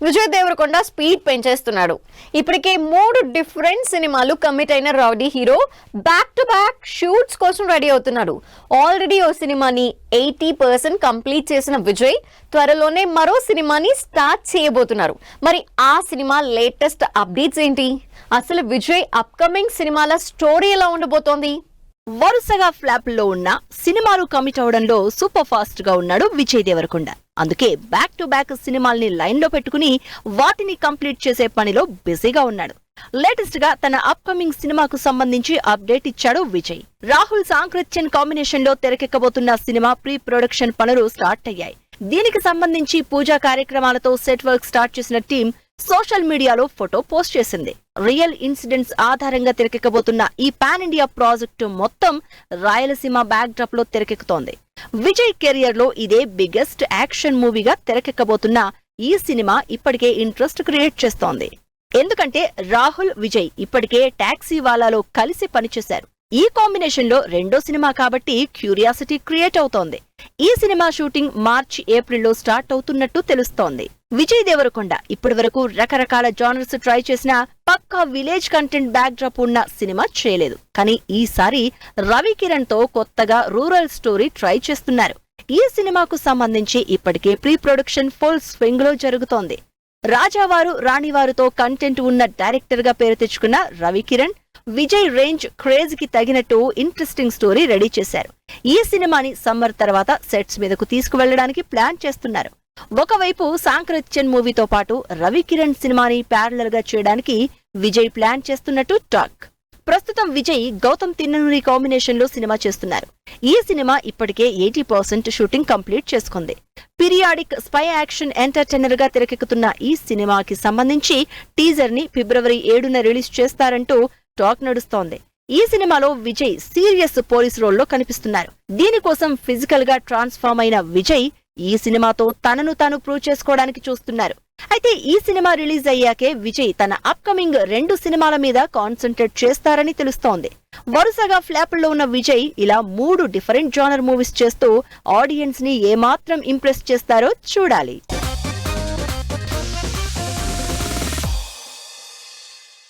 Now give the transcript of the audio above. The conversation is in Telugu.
విజయ్ దేవరకొండ స్పీడ్ పెంచేస్తున్నాడు. ఇప్పటికే 3 డిఫరెంట్ సినిమాలు కమిట్ అయిన rowdy hero back to back shoots కోసం రెడీ అవుతున్నాడు. ఆల్రెడీ ఓ సినిమాని 80% కంప్లీట్ చేసిన విజయ్ త్వరలోనే మరో సినిమాని స్టార్ట్ చేయబోతున్నారు. మరి ఆ సినిమా లేటెస్ట్ అప్డేట్స్ ఏంటి? అసలు విజయ్ అప్కమింగ్ సినిమాల స్టోరీ ఎలా ఉండబోతోంది? వరుసగా ఫ్లాప్ లో ఉన్న సినిమాలు కమిట్ అవడంలో సూపర్ ఫాస్ట్ గా ఉన్నాడు విజయ్ దేవరకొండ. అందుకే బ్యాక్ టు బ్యాక్ సినిమాల్ని లైన్ లో పెట్టుకుని వాటిని కంప్లీట్ చేసే పనిలో బిజీగా ఉన్నాడు. లేటెస్ట్ గా తన అప్కమింగ్ సినిమాకు సంబంధించి అప్డేట్ ఇచ్చాడు విజయ్. రాహుల్ సాంక్రిత్యన్ కాంబినేషన్ లో తెరకెక్కబోతున్న సినిమా ప్రీ ప్రొడక్షన్ పనులు స్టార్ట్ అయ్యాయి. దీనికి సంబంధించి పూజా కార్యక్రమాలతో సెట్ వర్క్ స్టార్ట్ చేసిన టీం సోషల్ మీడియాలో ఫోటో పోస్ట్ చేసింది. రియల్ ఇన్సిడెంట్స్ ఆధారంగా తెరకెక్కబోతున్న ఈ పాన్ ఇండియా ప్రాజెక్టు మొత్తం రాయలసీమ బ్యాక్ డ్రాప్ లో తెరకెక్కుతోంది. విజయ్ కెరియర్ లో ఇదే బిగ్గెస్ట్ యాక్షన్ మూవీగా తెరకెక్కబోతున్న ఈ సినిమా ఇప్పటికే ఇంట్రెస్ట్ క్రియేట్ చేస్తోంది. ఎందుకంటే రాహుల్, విజయ్ ఇప్పటికే టాక్సీ వాలాలో కలిసి పనిచేశారు. ఈ కాంబినేషన్ లో రెండో సినిమా కాబట్టి క్యూరియాసిటీ క్రియేట్ అవుతోంది. ఈ సినిమా షూటింగ్ మార్చి, ఏప్రిల్లో స్టార్ట్ అవుతున్నట్టు తెలుస్తోంది. విజయ్ దేవరకొండ ఇప్పటివరకు రకరకాల జానర్స్ ట్రై చేసినా పక్కా విలేజ్ కంటెంట్ బ్యాక్ డ్రాప్ ఉన్న సినిమా చేయలేదు. కానీ ఈసారి రవి కిరణ్ తో కొత్తగా రూరల్ స్టోరీ ట్రై చేస్తున్నారు. ఈ సినిమాకు సంబంధించి ఇప్పటికే ప్రీ ప్రొడక్షన్ ఫుల్ స్వింగ్ లో జరుగుతోంది. రాజావారు, రాణివారుతో కంటెంట్ ఉన్న డైరెక్టర్ గా పేరు తెచ్చుకున్న రవి కిరణ్ విజయ్ రేంజ్ క్రేజ్ కి తగినట్టు ఇంట్రెస్టింగ్ స్టోరీ రెడీ చేశారు. ఈ సినిమాని సమ్మర్ తర్వాత సెట్స్ మీదకు తీసుకువెళ్లడానికి ప్లాన్ చేస్తున్నారు. ఒకవైపు సాంక్రిత్యన్ మూవీతో పాటు రవి కిరణ్ సినిమాని ప్యారలల్ గా చేయడానికి విజయ్ ప్లాన్ చేస్తున్నట్టు టాక్. ప్రస్తుతం విజయ్, గౌతమ్ తిన్ననూరి కాంబినేషన్ లో సినిమా చేస్తున్నారు. ఈ సినిమా ఇప్పటికే 80% షూటింగ్ కంప్లీట్ చేసుకుంది. పీరియాడిక్ స్పై యాక్షన్ ఎంటర్టైనర్ గా తెరకెక్కుతున్న ఈ సినిమాకి సంబంధించి టీజర్ ని ఫిబ్రవరి 7న రిలీజ్ చేస్తారంటూ టాక్ నడుస్తోంది. ఈ సినిమాలో విజయ్ సీరియస్ పోలీస్ రోల్లో కనిపిస్తున్నారు. దీనికోసం ఫిజికల్ గా ట్రాన్స్ఫార్మ్ అయిన విజయ్ ఈ సినిమాతో తనను తాను ప్రూవ్ చేసుకోవడానికి చూస్తున్నారు. అయితే ఈ సినిమా రిలీజ్ అయ్యాకే విజయ్ తన అప్కమింగ్ 2 సినిమాల మీద కాన్సంట్రేట్ చేస్తారని తెలుస్తోంది. వరుసగా ఫ్లాపుల్లో ఉన్న విజయ్ ఇలా 3 డిఫరెంట్ జానర్ మూవీస్ చేస్తూ ఆడియన్స్ ని ఏమాత్రం ఇంప్రెస్ చేస్తారో చూడాలి.